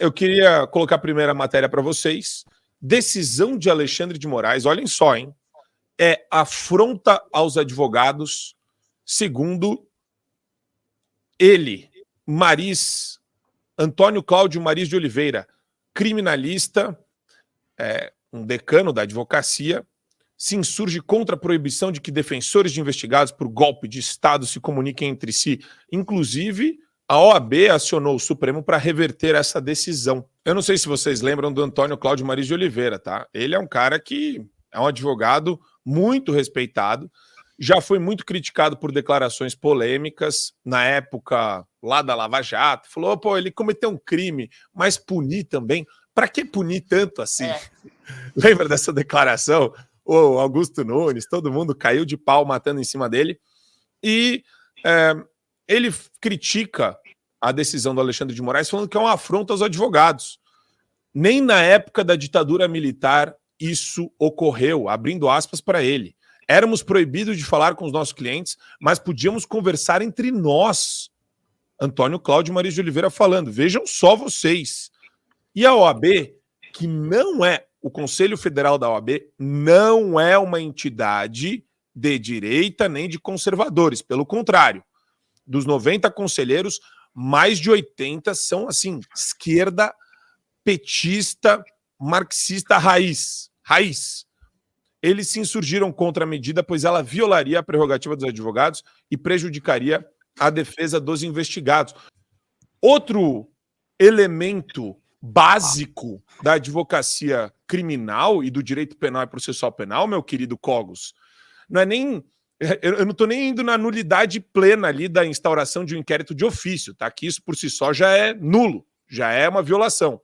Eu queria colocar a primeira matéria para vocês. Decisão de Alexandre de Moraes, olhem só, hein? É afronta aos advogados, segundo ele, Antônio Cláudio Mariz de Oliveira, criminalista, um decano da advocacia, se insurge contra a proibição de que defensores de investigados por golpe de Estado se comuniquem entre si. Inclusive, a OAB acionou o Supremo para reverter essa decisão. Eu não sei se vocês lembram do Antônio Cláudio Mariz de Oliveira, tá? Ele é um cara que é um advogado muito respeitado, já foi muito criticado por declarações polêmicas, na época lá da Lava Jato, falou, pô, ele cometeu um crime, mas punir também? Para que punir tanto assim? Lembra dessa declaração? O Augusto Nunes, todo mundo caiu de pau matando em cima dele, e ele critica a decisão do Alexandre de Moraes, falando que é uma afronta aos advogados. Nem na época da ditadura militar isso ocorreu, abrindo aspas para ele. Éramos proibidos de falar com os nossos clientes, mas podíamos conversar entre nós. Antônio Cláudio Mariz de Oliveira falando. Vejam só vocês. E a OAB, que não é, o Conselho Federal da OAB, não é uma entidade de direita nem de conservadores. Pelo contrário, dos 90 conselheiros, mais de 80 são, assim, esquerda, petista, marxista raiz. Eles se insurgiram contra a medida, pois ela violaria a prerrogativa dos advogados e prejudicaria a defesa dos investigados. Outro elemento básico da advocacia criminal e do direito penal e processual penal, meu querido Cogos, não é nem... Eu não estou nem indo na nulidade plena ali da instauração de um inquérito de ofício, tá? Que isso por si só já é nulo, já é uma violação.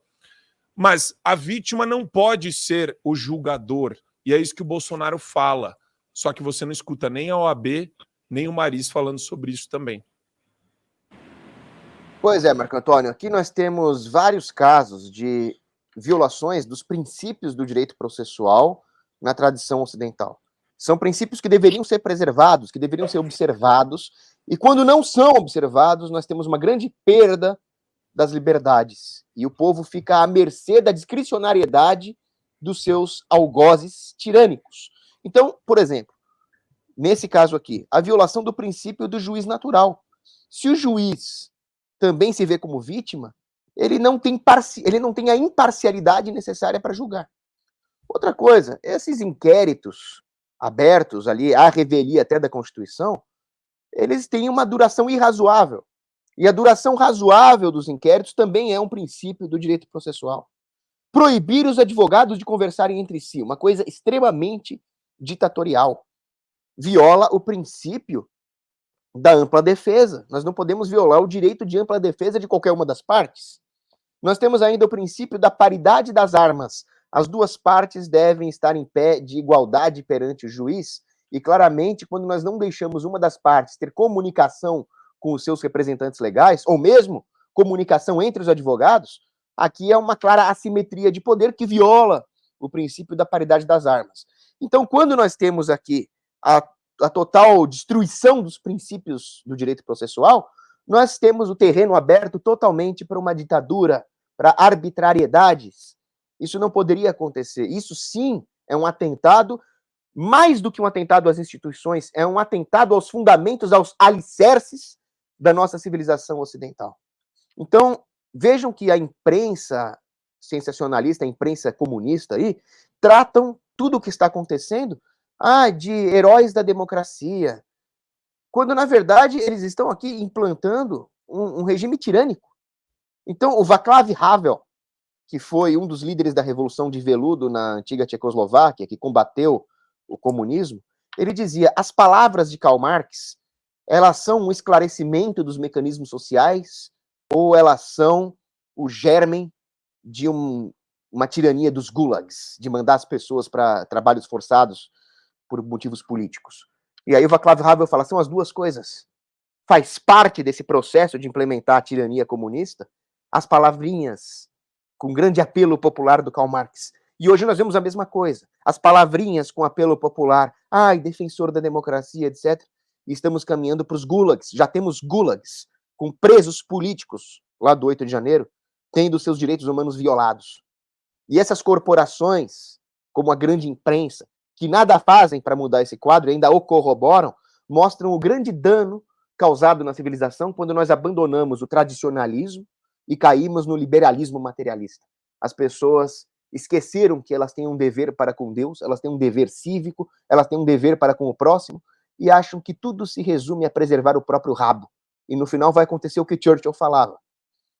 Mas a vítima não pode ser o julgador, e é isso que o Bolsonaro fala. Só que você não escuta nem a OAB, nem o Mariz falando sobre isso também. Pois é, Marco Antônio, aqui nós temos vários casos de violações dos princípios do direito processual na tradição ocidental. São princípios que deveriam ser preservados, que deveriam ser observados, e quando não são observados, nós temos uma grande perda das liberdades, e o povo fica à mercê da discricionariedade dos seus algozes tirânicos. Então, por exemplo, nesse caso aqui, a violação do princípio do juiz natural. Se o juiz também se vê como vítima, ele não tem a imparcialidade necessária para julgar. Outra coisa, esses inquéritos abertos ali, à revelia até da Constituição, eles têm uma duração irrazoável. E a duração razoável dos inquéritos também é um princípio do direito processual. Proibir os advogados de conversarem entre si, uma coisa extremamente ditatorial. Viola o princípio da ampla defesa. Nós não podemos violar o direito de ampla defesa de qualquer uma das partes. Nós temos ainda o princípio da paridade das armas. As duas partes devem estar em pé de igualdade perante o juiz, e claramente, quando nós não deixamos uma das partes ter comunicação com os seus representantes legais, ou mesmo comunicação entre os advogados, aqui é uma clara assimetria de poder que viola o princípio da paridade das armas. Então, quando nós temos aqui a total destruição dos princípios do direito processual, nós temos o terreno aberto totalmente para uma ditadura, para arbitrariedades. Isso não poderia acontecer. Isso sim é um atentado, mais do que um atentado às instituições, é um atentado aos fundamentos, aos alicerces da nossa civilização ocidental. Então, vejam que a imprensa sensacionalista, a imprensa comunista aí, tratam tudo o que está acontecendo de heróis da democracia, quando, na verdade, eles estão aqui implantando um regime tirânico. Então, o Václav Havel, que foi um dos líderes da Revolução de Veludo na antiga Tchecoslováquia, que combateu o comunismo, ele dizia, as palavras de Karl Marx, elas são um esclarecimento dos mecanismos sociais ou elas são o germen de uma tirania dos gulags, de mandar as pessoas para trabalhos forçados por motivos políticos. E aí o Václav Havel fala, são as duas coisas. Faz parte desse processo de implementar a tirania comunista as palavrinhas com grande apelo popular do Karl Marx. E hoje nós vemos a mesma coisa. As palavrinhas com apelo popular, defensor da democracia, etc. E estamos caminhando para os gulags. Já temos gulags com presos políticos lá do 8 de janeiro. tendo seus direitos humanos violados. E essas corporações, como a grande imprensa, que nada fazem para mudar esse quadro e ainda o corroboram, mostram o grande dano causado na civilização quando nós abandonamos o tradicionalismo e caímos no liberalismo materialista. As pessoas esqueceram que elas têm um dever para com Deus, elas têm um dever cívico, elas têm um dever para com o próximo, e acham que tudo se resume a preservar o próprio rabo. E no final vai acontecer o que Churchill falava.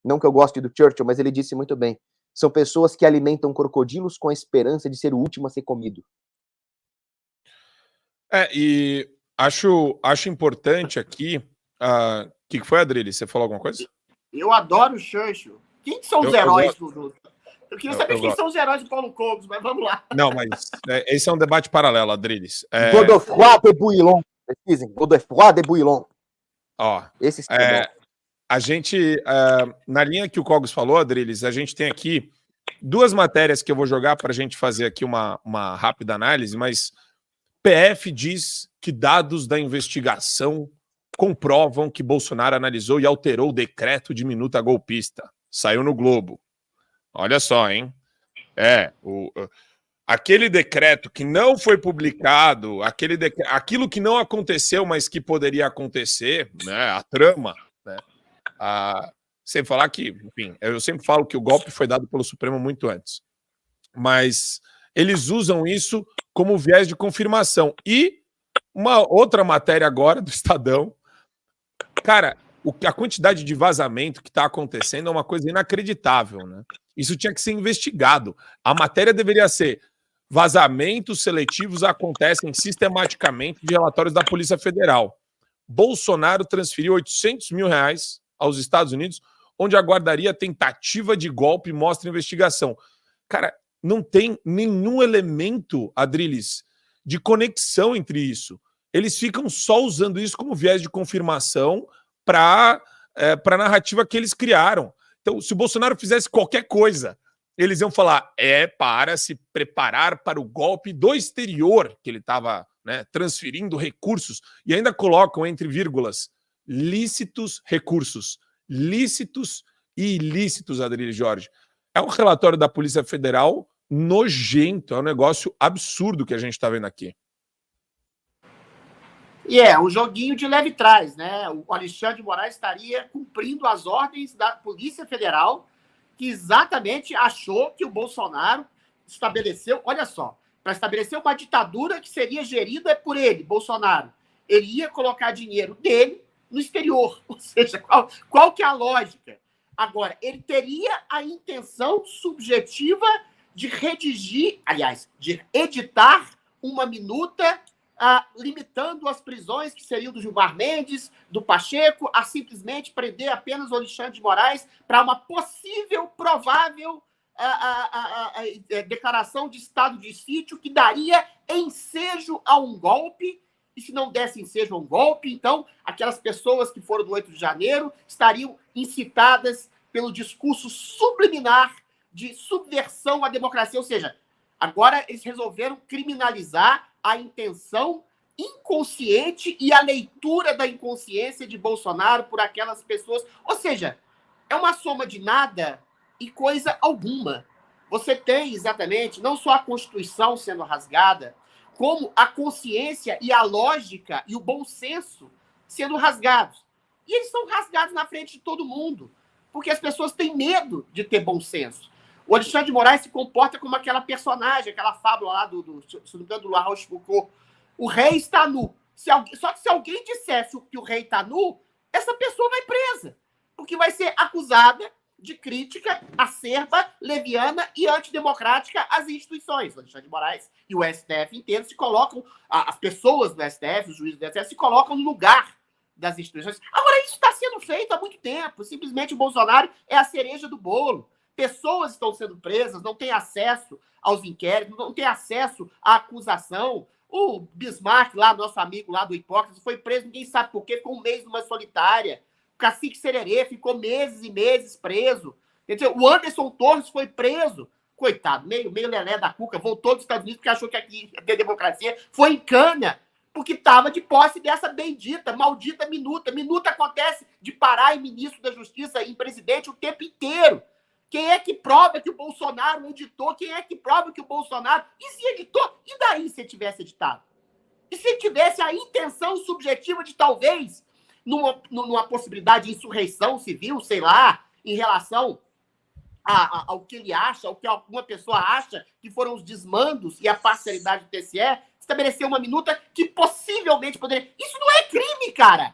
Não que eu goste do Churchill, mas ele disse muito bem. São pessoas que alimentam crocodilos com a esperança de ser o último a ser comido. E acho importante aqui... O que foi, Adrilles? Você falou alguma coisa? Eu adoro o Churchill. Quem são os heróis do... Eu queria saber quem são os heróis de Paulo Cogos, mas vamos lá. Não, mas esse é um debate paralelo, Adrilles. Godefroy de Bouillon. Pesquisem. Godefroy de Bouillon. Ó, esse a gente, na linha que o Cogos falou, Adrilles, a gente tem aqui duas matérias que eu vou jogar para a gente fazer aqui uma rápida análise, mas PF diz que dados da investigação comprovam que Bolsonaro analisou e alterou o decreto de minuta golpista. Saiu no Globo. Olha só, hein? Aquele decreto que não foi publicado, aquilo que não aconteceu, mas que poderia acontecer, né? A trama, né? Sem falar que, enfim, eu sempre falo que o golpe foi dado pelo Supremo muito antes. Mas eles usam isso como viés de confirmação. E uma outra matéria agora do Estadão. Cara, a quantidade de vazamento que está acontecendo é uma coisa inacreditável, né? Isso tinha que ser investigado. A matéria deveria ser: vazamentos seletivos acontecem sistematicamente de relatórios da Polícia Federal. Bolsonaro transferiu R$800 mil aos Estados Unidos, onde aguardaria tentativa de golpe e mostra investigação. Cara, não tem nenhum elemento, Adrilles, de conexão entre isso. Eles ficam só usando isso como viés de confirmação para a narrativa que eles criaram. Então, se o Bolsonaro fizesse qualquer coisa, eles iam falar, para se preparar para o golpe do exterior, que ele estava, né, transferindo recursos, e ainda colocam entre vírgulas, lícitos recursos. Lícitos e ilícitos, Adrilles Jorge. É um relatório da Polícia Federal nojento, é um negócio absurdo que a gente está vendo aqui. E um joguinho de leve trás, né? O Alexandre de Moraes estaria cumprindo as ordens da Polícia Federal, que exatamente achou que o Bolsonaro estabeleceu, olha só, para estabelecer uma ditadura que seria gerida por ele, Bolsonaro. Ele ia colocar dinheiro dele no exterior. Ou seja, qual que é a lógica? Agora, ele teria a intenção subjetiva de redigir, aliás, de editar uma minuta limitando as prisões que seriam do Gilmar Mendes, do Pacheco, a simplesmente prender apenas o Alexandre de Moraes para uma possível, provável declaração de estado de sítio que daria ensejo a um golpe. E se não desse ensejo a um golpe, então aquelas pessoas que foram do 8 de janeiro estariam incitadas pelo discurso subliminar de subversão à democracia. Ou seja, agora eles resolveram criminalizar a intenção inconsciente e a leitura da inconsciência de Bolsonaro por aquelas pessoas. Ou seja, é uma soma de nada e coisa alguma. Você tem exatamente não só a Constituição sendo rasgada, como a consciência e a lógica e o bom senso sendo rasgados. E eles são rasgados na frente de todo mundo, porque as pessoas têm medo de ter bom senso. O Alexandre de Moraes se comporta como aquela personagem, aquela fábula lá do La Rochefoucauld. O rei está nu. Só que se alguém dissesse que o rei está nu, essa pessoa vai presa, porque vai ser acusada de crítica acerba, leviana e antidemocrática às instituições. O Alexandre de Moraes e o STF inteiro se colocam, as pessoas do STF, os juízes do STF, se colocam no lugar das instituições. Agora, isso está sendo feito há muito tempo. Simplesmente o Bolsonaro é a cereja do bolo. Pessoas estão sendo presas, não têm acesso aos inquéritos, não têm acesso à acusação. O Bismarck, lá, nosso amigo lá do Hipócrates, foi preso, ninguém sabe por quê, ficou um mês numa solitária. O Cacique Sererê ficou meses e meses preso. Quer dizer, o Anderson Torres foi preso. Coitado, meio lelé da cuca, voltou dos Estados Unidos porque achou que aqui ia ter democracia. Foi em cana, porque estava de posse dessa bendita, maldita minuta. Minuta acontece de parar em ministro da Justiça, em presidente, o tempo inteiro. Quem é que prova que o Bolsonaro editou? Quem é que prova que o Bolsonaro... E se editou? E daí se ele tivesse editado? E se ele tivesse a intenção subjetiva de talvez, numa possibilidade de insurreição civil, sei lá, em relação ao que ele acha, ao que alguma pessoa acha que foram os desmandos e a parcialidade do TSE, estabelecer uma minuta que possivelmente poderia... Isso não é crime, cara!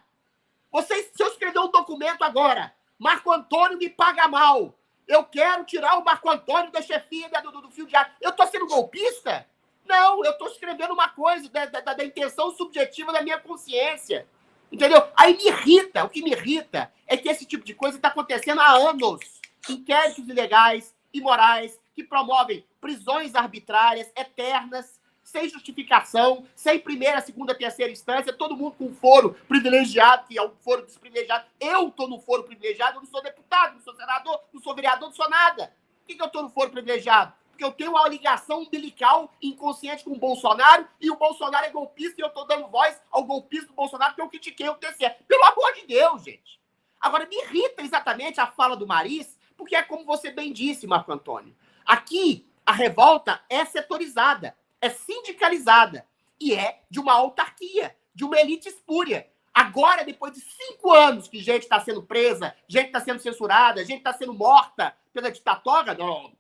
Se eu escrever um documento agora, Marco Antônio me paga mal, eu quero tirar o Marco Antônio da chefia do fio diário, eu tô sendo golpista? Não, eu tô escrevendo uma coisa da intenção subjetiva da minha consciência. Entendeu? Aí me irrita, o que me irrita é que esse tipo de coisa está acontecendo há anos. Inquéritos ilegais, imorais, que promovem prisões arbitrárias, eternas, sem justificação, sem primeira, segunda, terceira instância, todo mundo com foro privilegiado, que é um foro desprivilegiado. Eu estou no foro privilegiado, eu não sou deputado, não sou senador, não sou vereador, não sou nada. Por que eu estou no foro privilegiado? Porque eu tenho uma ligação umbilical inconsciente com o Bolsonaro, e o Bolsonaro é golpista, e eu estou dando voz ao golpista do Bolsonaro, porque eu critiquei o TSE. Pelo amor de Deus, gente. Agora, me irrita exatamente a fala do Mariz, porque é como você bem disse, Marco Antônio. Aqui, a revolta é setorizada, é sindicalizada, e é de uma autarquia, de uma elite espúria. Agora, depois de 5 anos que gente está sendo presa, gente está sendo censurada, gente está sendo morta pela ditatória, não...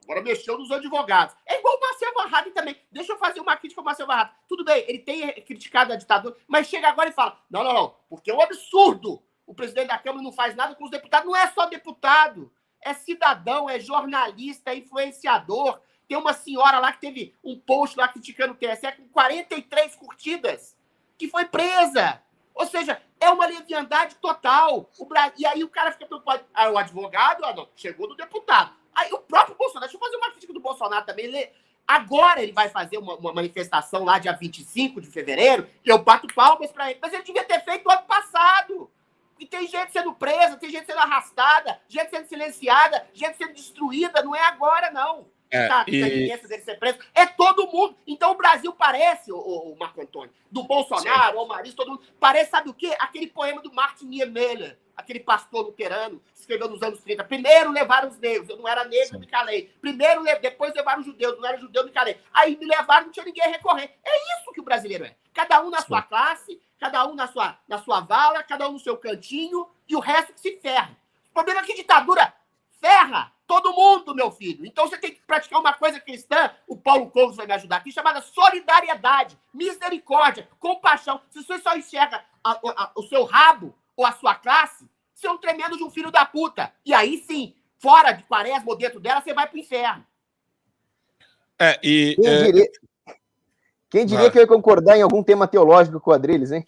Agora mexeu nos advogados. É igual o Marcel Varrado também. Deixa eu fazer uma crítica ao Marcel Varrado. Tudo bem, ele tem criticado a ditadura, mas chega agora e fala, não, porque é um absurdo. O presidente da Câmara não faz nada com os deputados. Não é só deputado, é cidadão, é jornalista, é influenciador. Tem uma senhora lá que teve um post lá criticando o TSE com 43 curtidas, que foi presa. Ou seja, é uma leviandade total. E aí o cara fica preocupado. O advogado, não, chegou do deputado. Aí o próprio Bolsonaro, deixa eu fazer uma crítica do Bolsonaro também. Agora ele vai fazer uma manifestação lá dia 25 de fevereiro, e eu bato palmas para ele. Mas ele devia ter feito ano passado. E tem gente sendo presa, tem gente sendo arrastada, gente sendo silenciada, gente sendo destruída. Não é agora, não. A tendência dele ser preso. É todo mundo. Então o Brasil parece, o Marco Antônio, do Bolsonaro, o Mariz, todo mundo. Parece, sabe o quê? Aquele poema do Martin Niemöller, aquele pastor luterano, que escreveu nos anos 30. Primeiro levaram os negros, eu não era negro, me calei. Depois levaram os judeus, eu não era judeu, me calei. Aí me levaram, não tinha ninguém a recorrer. É isso que o brasileiro é. Cada um na sua classe, cada um na sua vala, cada um no seu cantinho, e o resto que se ferra. O problema é que ditadura ferra todo mundo, meu filho. Então você tem que praticar uma coisa cristã, o Paulo Couto vai me ajudar aqui, chamada solidariedade, misericórdia, compaixão. Se você só enxerga o seu rabo ou a sua classe, você é um tremendo de um filho da puta. E aí sim, fora de Quaresma ou dentro dela, você vai pro inferno. Quem diria que eu ia concordar em algum tema teológico com o Adriles, hein?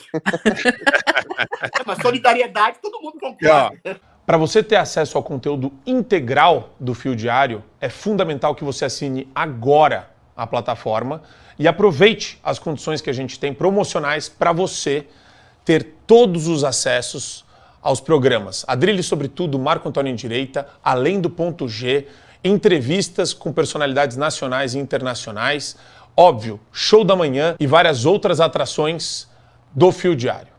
Mas solidariedade, todo mundo concorda. Para você ter acesso ao conteúdo integral do Fio Diário, é fundamental que você assine agora a plataforma e aproveite as condições que a gente tem promocionais para você ter todos os acessos aos programas. Adriles sobre tudo, Marco Antônio em Direita, Além do Ponto G, entrevistas com personalidades nacionais e internacionais, óbvio, Show da Manhã e várias outras atrações do Fio Diário.